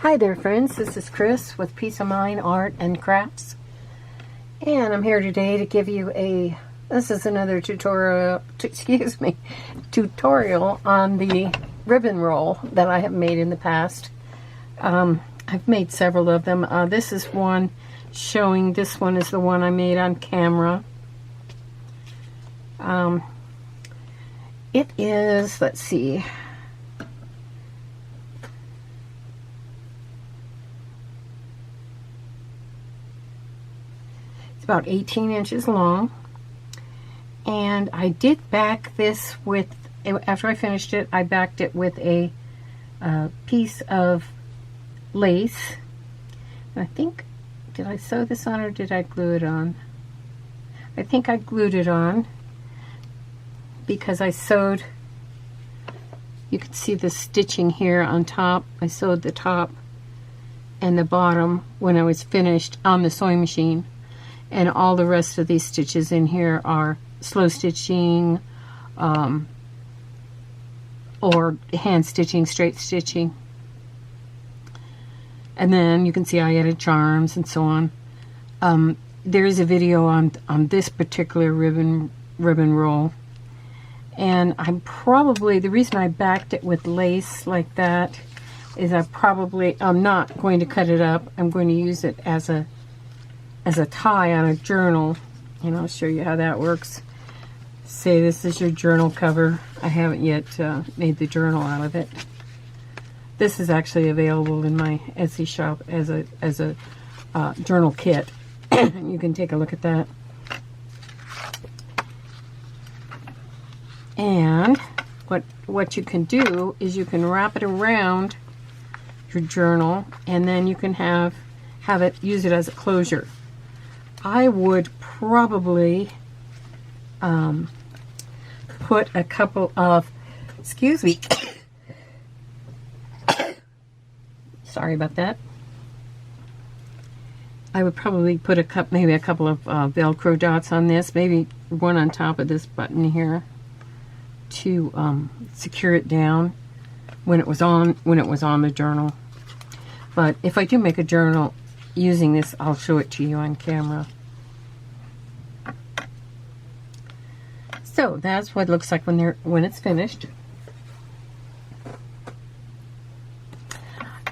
Hi there friends, this is Chris with Peace of Mind Art and Crafts, and I'm here today to give you this is another tutorial on the ribbon roll that I have made in the past. I've made several of them. This is one showing, this one is the one I made on camera. It is, let's see, about 18 inches long, and I did back this with, after I finished it, I backed it with a piece of lace. I think, did I sew this on or did I glue it on? I think I glued it on because I sewed, you can see the stitching here on top. I sewed the top and the bottom when I was finished on the sewing machine. And all the rest of these stitches in here are slow stitching or hand stitching, straight stitching. And then you can see I added charms and so on. There is a video on this particular ribbon roll. And I'm probably, the reason I backed it with lace like that is I'm not going to cut it up. I'm going to use it as a tie on a journal, and I'll show you how that works. Say this is your journal cover. I haven't yet made the journal out of it. This is actually available in my Etsy shop as a journal kit. You can take a look at that. And what you can do is you can wrap it around your journal, and then you can use it as a closure. I would probably put a couple of, excuse me, sorry about that. I would probably put maybe a couple of Velcro dots on this, maybe one on top of this button here to secure it down when it was on the journal. But if I do make a journal using this, I'll show it to you on camera. So that's what it looks like when it's finished.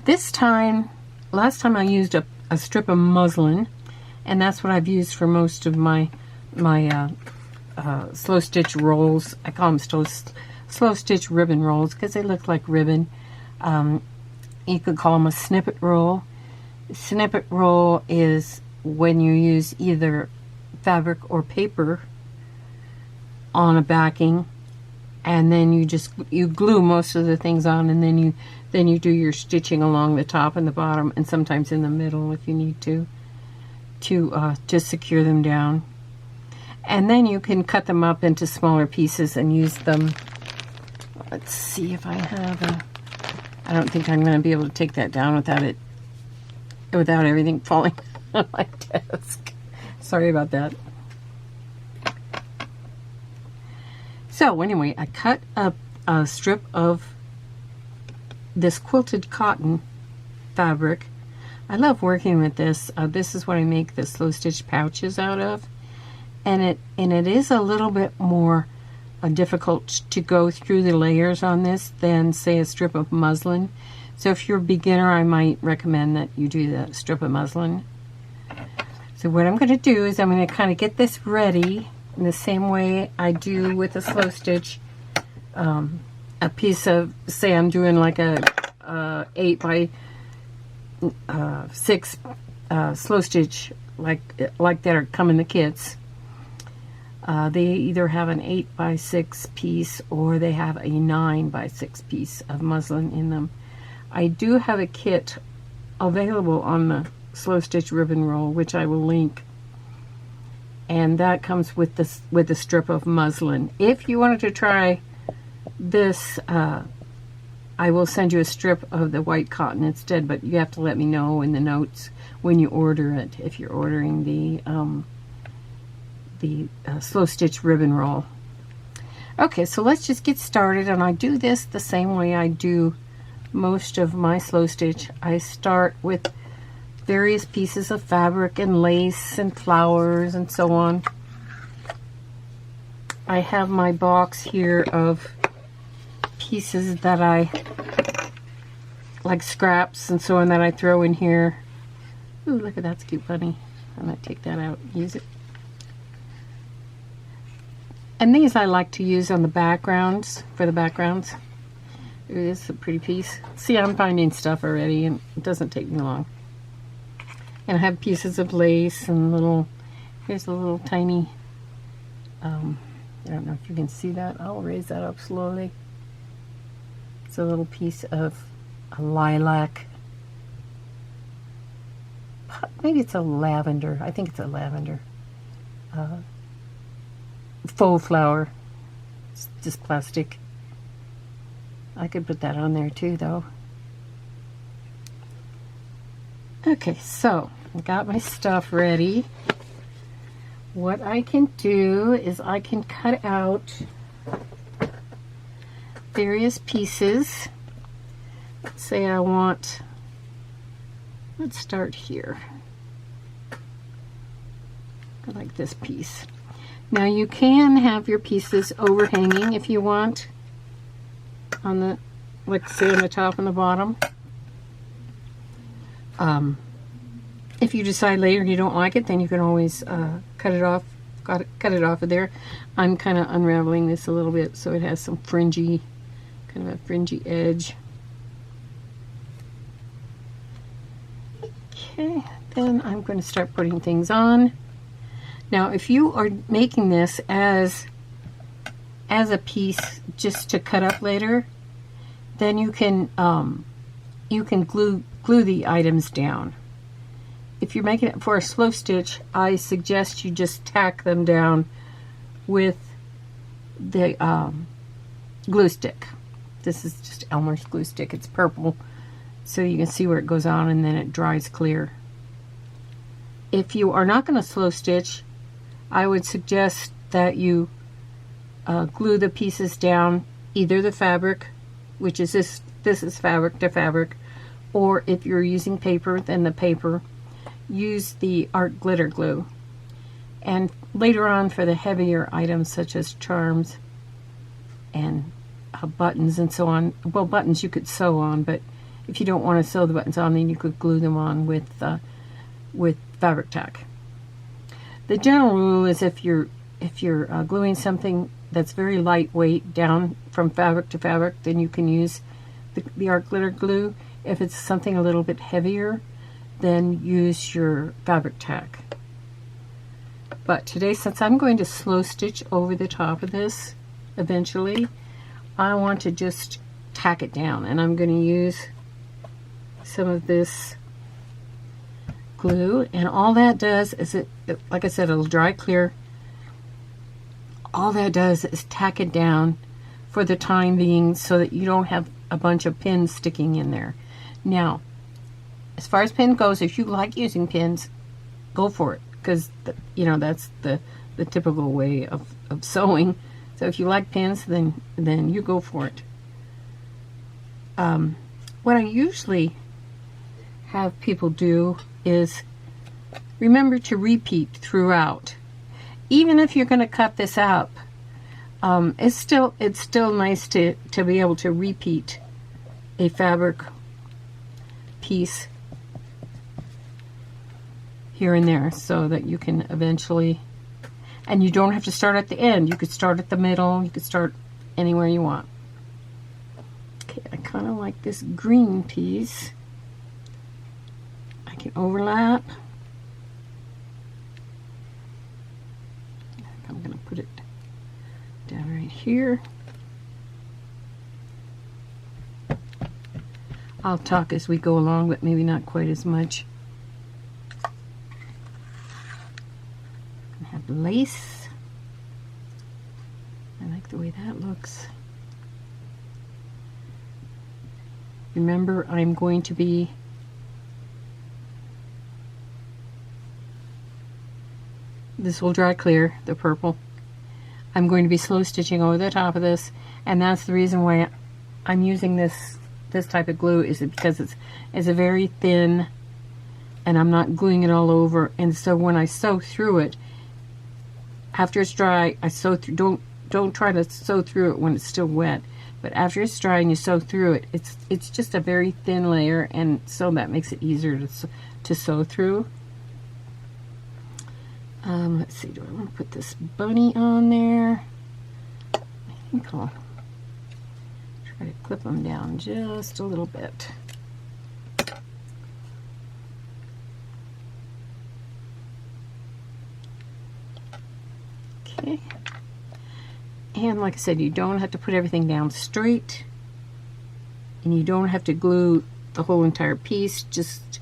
Last time I used a strip of muslin, and that's what I've used for most of my slow stitch rolls. I call them slow stitch ribbon rolls because they look like ribbon. You could call them a snippet roll. Snippet roll is when you use either fabric or paper on a backing, and then you glue most of the things on, and then you do your stitching along the top and the bottom, and sometimes in the middle if you need to just secure them down. And then you can cut them up into smaller pieces and use them. Let's see if I have I don't think I'm going to be able to take that down without everything falling on my desk. Sorry about that. So anyway, I cut up a strip of this quilted cotton fabric. I love working with this. This is what I make the slow stitch pouches out of, and it is a little bit more difficult to go through the layers on this than, say, a strip of muslin. So if you're a beginner, I might recommend that you do the strip of muslin. So what I'm going to do is I'm going to kind of get this ready in the same way I do with a slow stitch. A piece of, say I'm doing like a 8 by 6 slow stitch like that come in the kits. They either have an 8 by 6 piece or they have a 9 by 6 piece of muslin in them. I do have a kit available on the slow stitch ribbon roll, which I will link, and that comes with a strip of muslin. If you wanted to try this, I will send you a strip of the white cotton instead, but you have to let me know in the notes when you order it, if you're ordering the slow stitch ribbon roll. Okay, so let's just get started, and I do this the same way I do most of my slow stitch, I start with various pieces of fabric and lace and flowers and so on. I have my box here of pieces that I like, scraps and so on, that I throw in here. Ooh, look at that, that's cute bunny. I'm gonna take that out, use it. And these I like to use on the backgrounds, for the backgrounds. It is a pretty piece. See, I'm finding stuff already, and it doesn't take me long. And I have pieces of lace and little, here's a little tiny, I don't know if you can see that. I'll raise that up slowly. It's a little piece of a lilac. Maybe it's a lavender. I think it's a lavender. Faux flower. It's just plastic. I could put that on there too, though. Okay, so I got my stuff ready. What I can do is I can cut out various pieces. Let's say I want, let's start here. I like this piece. Now you can have your pieces overhanging if you want, on the, like say on the top and the bottom. If you decide later you don't like it, then you can always cut it off of there. I'm kind of unraveling this a little bit so it has some fringy, kind of a fringy edge. Okay, then I'm going to start putting things on. Now if you are making this as a piece just to cut up later, then you can glue the items down. If you're making it for a slow stitch, I suggest you just tack them down with the glue stick. This is just Elmer's glue stick. It's purple, so you can see where it goes on and then it dries clear. If you are not going to slow stitch, I would suggest that you glue the pieces down, either the fabric, which is this is fabric to fabric, or if you're using paper, then the paper. Use the art glitter glue. And later on, for the heavier items such as charms and buttons and so on, well, buttons you could sew on, but if you don't want to sew the buttons on, then you could glue them on with fabric tack. The general rule is if you're gluing something that's very lightweight down from fabric to fabric, then you can use the art glitter glue. If it's something a little bit heavier, then use your fabric tack. But today, since I'm going to slow stitch over the top of this eventually, I want to just tack it down, and I'm going to use some of this glue, and all that does is like I said, it'll dry clear. All that does is tack it down for the time being so that you don't have a bunch of pins sticking in there. Now, as far as pin goes, if you like using pins, go for it, because that's the typical way of sewing. So if you like pins, then you go for it. What I usually have people do is remember to repeat throughout. Even if you're going to cut this up, it's still nice to be able to repeat a fabric piece here and there, so that you can eventually, and you don't have to start at the end. You could start at the middle. You could start anywhere you want. Okay, I kind of like this green piece. I can overlap. I'm going to put it down right here. I'll talk as we go along, but maybe not quite as much. I have lace. I like the way that looks. Remember, I'm going to be this will dry clear, the purple. I'm going to be slow stitching over the top of this, and that's the reason why I'm using this this type of glue is because it's a very thin, and I'm not gluing it all over. And so when I sew through it, after it's dry, I sew through. Don't try to sew through it when it's still wet. But after it's dry and you sew through it, it's just a very thin layer, and so that makes it easier to sew through. Let's see, do I want to put this bunny on there? I think I'll try to clip them down just a little bit. Okay. And like I said, you don't have to put everything down straight, and you don't have to glue the whole entire piece, just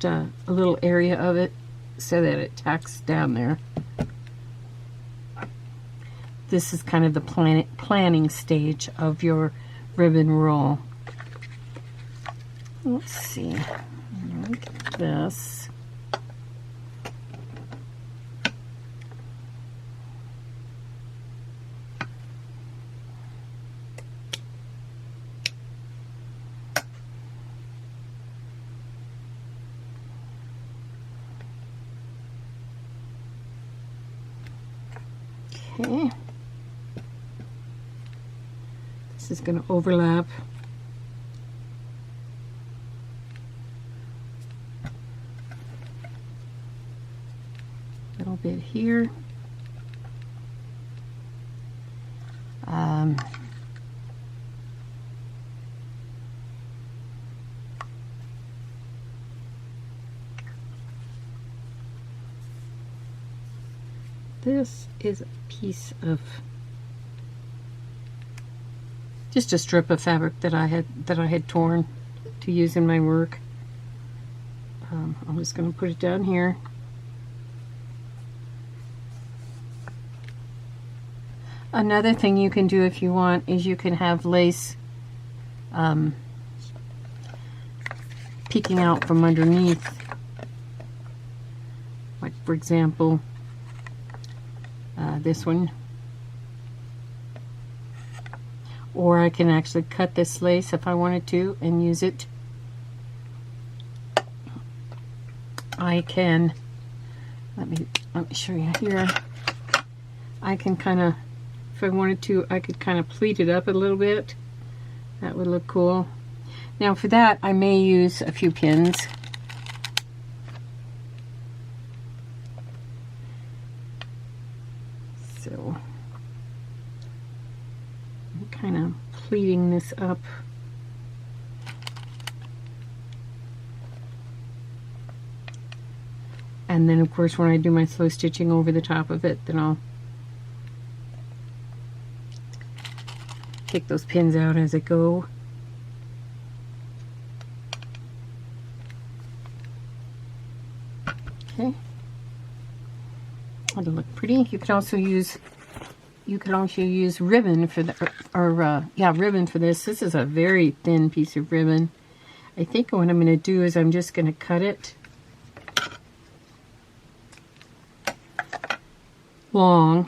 a little area of it so that it tacks down there. This is kind of the planning stage of your ribbon roll. Let's see, look at this. Okay, this is going to overlap. A little bit here. This is a piece of just a strip of fabric that I had torn to use in my work. I'm just going to put it down here. Another thing you can do if you want is you can have lace peeking out from underneath, like for example this one. Or I can actually cut this lace if I wanted to and use it. I can, let me show you here. I can kind of, if I wanted to, I could kind of pleat it up a little bit. That would look cool. Now for that, I may use a few pins. So I'm kind of pleating this up. And then of course when I do my slow stitching over the top of it, then I'll take those pins out as I go. Okay. That'll look pretty. You could also use ribbon for the ribbon for this. This is a very thin piece of ribbon. I think what I'm going to do is I'm just going to cut it long,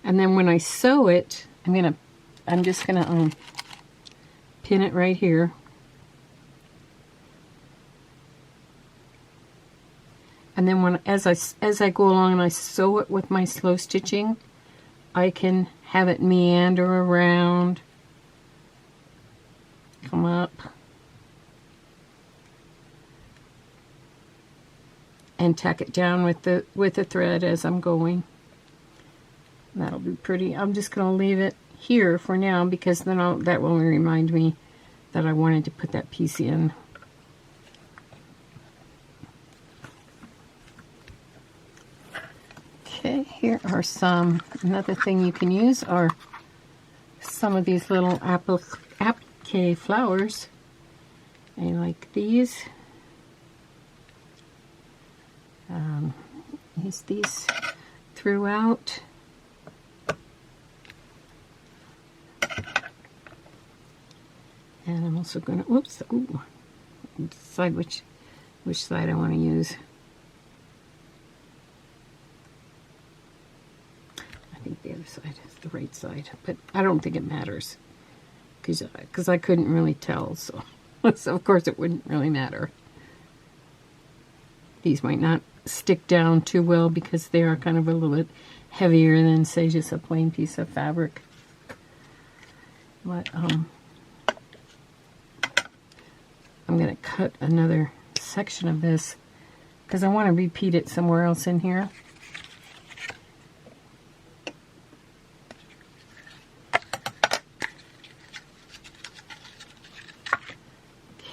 and then when I sew it, I'm just gonna pin it right here, and then as I go along and I sew it with my slow stitching, I can have it meander around, come up, and tack it down with the thread as I'm going. That'll be pretty. I'm just going to leave it here for now because then that will remind me that I wanted to put that piece in. Okay, here are another thing you can use are some of these little applique flowers. I like these. Use these throughout. And I'm also going to, decide which side I want to use. I think the other side is the right side, but I don't think it matters. because I couldn't really tell, so, so of course it wouldn't really matter. These might not stick down too well because they are kind of a little bit heavier than, say, just a plain piece of fabric. But I'm going to cut another section of this because I want to repeat it somewhere else in here.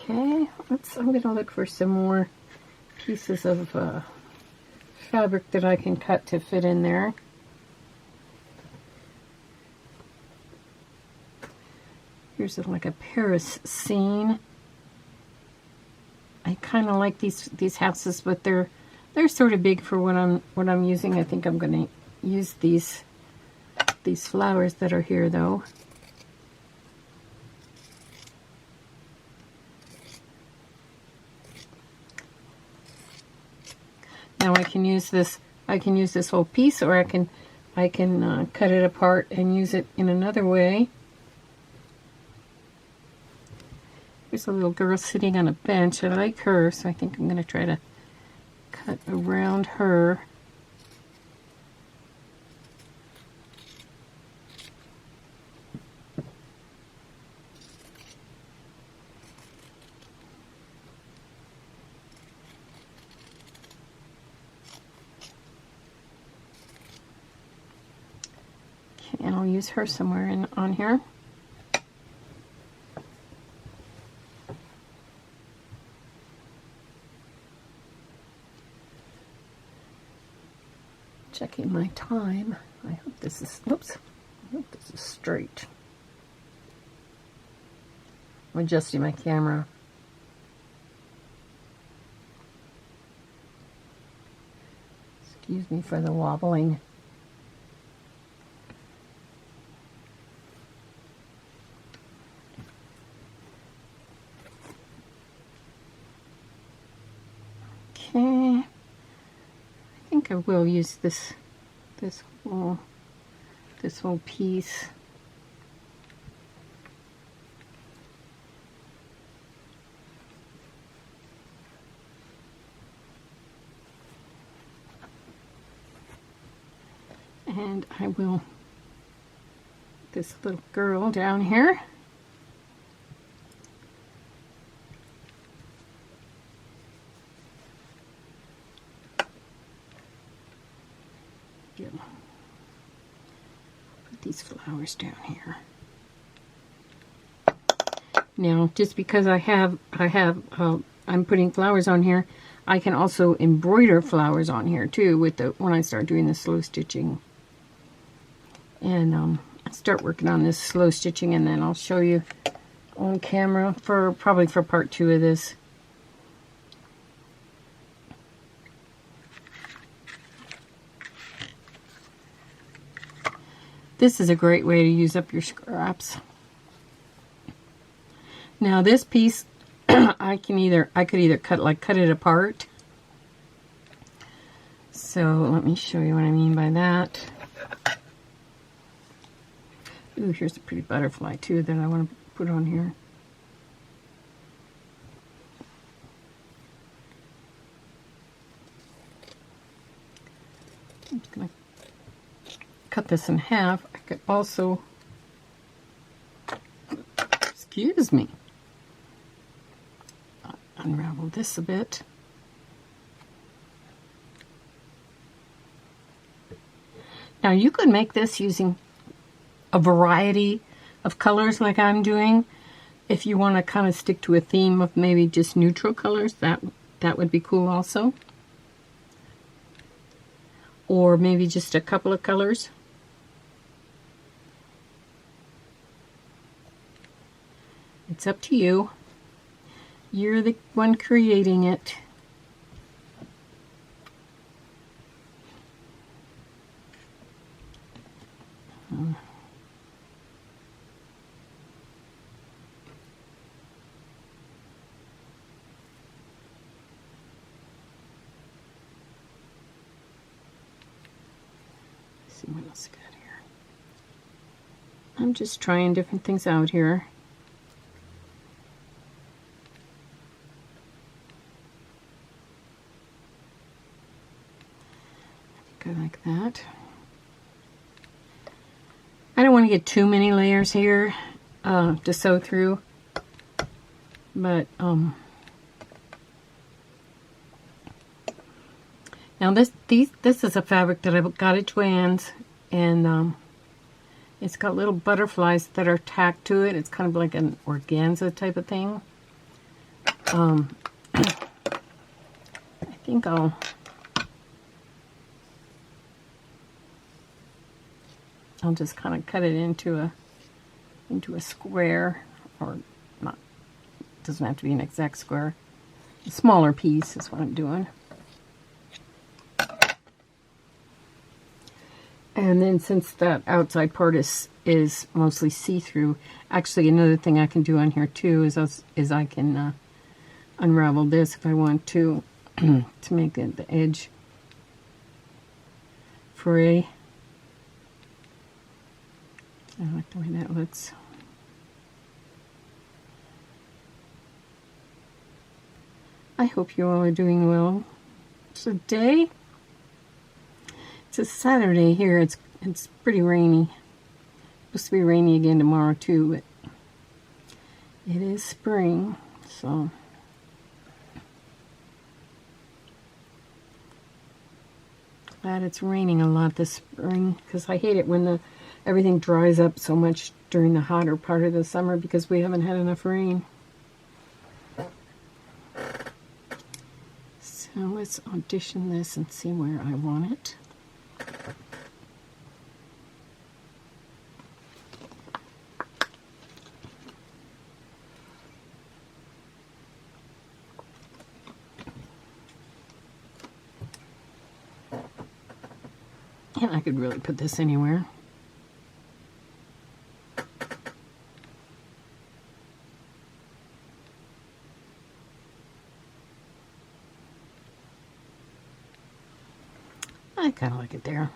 Okay, I'm going to look for some more pieces of fabric that I can cut to fit in there. Here's like a Paris scene. I kind of like these houses, but they're sort of big for what I'm using. I think I'm going to use these flowers that are here though. Now I can use this whole piece, or I can cut it apart and use it in another way. There's a little girl sitting on a bench. I like her, so I think I'm going to try to cut around her. And I'll use her somewhere on here. Checking my time. I hope this is, oops, I hope this is straight. I'm adjusting my camera. Excuse me for the wobbling. Okay, I think I will use this whole piece. And I will, this little girl down here. Put these flowers down here. Now, just because I'm putting flowers on here, I can also embroider flowers on here too when I start doing the slow stitching. And I'll start working on this slow stitching, and then I'll show you on camera probably for part 2 of this. This is a great way to use up your scraps. Now this piece, I could either cut it apart. So let me show you what I mean by that. Ooh, here's a pretty butterfly too that I want to put on here. I'm just going to cut this in half. I could also, excuse me, unravel this a bit. Now you could make this using a variety of colors like I'm doing. If you want to kind of stick to a theme of maybe just neutral colors, that would be cool also. Or maybe just a couple of colors. It's up to you. You're the one creating it. See what else I got here. I'm just trying different things out here. Okay, like that. I don't want to get too many layers here to sew through, but now this is a fabric that I got at Joann's, and it's got little butterflies that are tacked to it. It's kind of like an organza type of thing. I think I'll just kind of cut it into a square, or not. It doesn't have to be an exact square. A smaller piece is what I'm doing. And then since that outside part is mostly see-through, actually another thing I can do on here too is I can unravel this if I want to to make the edge fray. I like the way that looks. I hope you all are doing well today. It's a Saturday here. It's pretty rainy. It's supposed to be rainy again tomorrow too, but it is spring, so glad it's raining a lot this spring, because I hate it when everything dries up so much during the hotter part of the summer because we haven't had enough rain. So let's audition this and see where I want it. And I could really put this anywhere. I kind of like it there.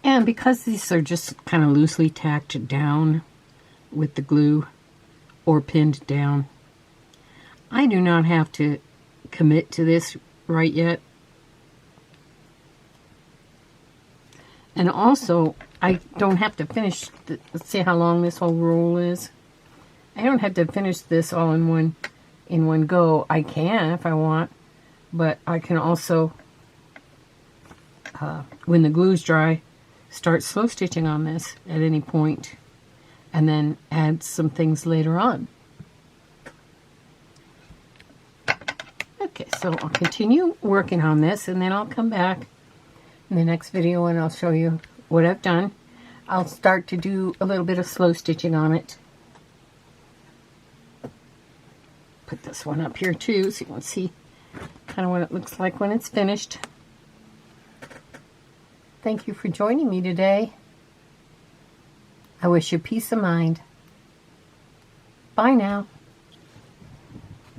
And because these are just kind of loosely tacked down with the glue or pinned down, I do not have to commit to this right yet. And also, I don't have to finish, let's see how long this whole roll is. I don't have to finish this all in one go. I can if I want, but I can also, when the glue's dry, start slow stitching on this at any point, and then add some things later on. Okay, so I'll continue working on this, and then I'll come back in the next video and I'll show you what I've done. I'll start to do a little bit of slow stitching on it. Put this one up here too so you can see kind of what it looks like when it's finished. Thank you for joining me today. I wish you peace of mind. Bye now.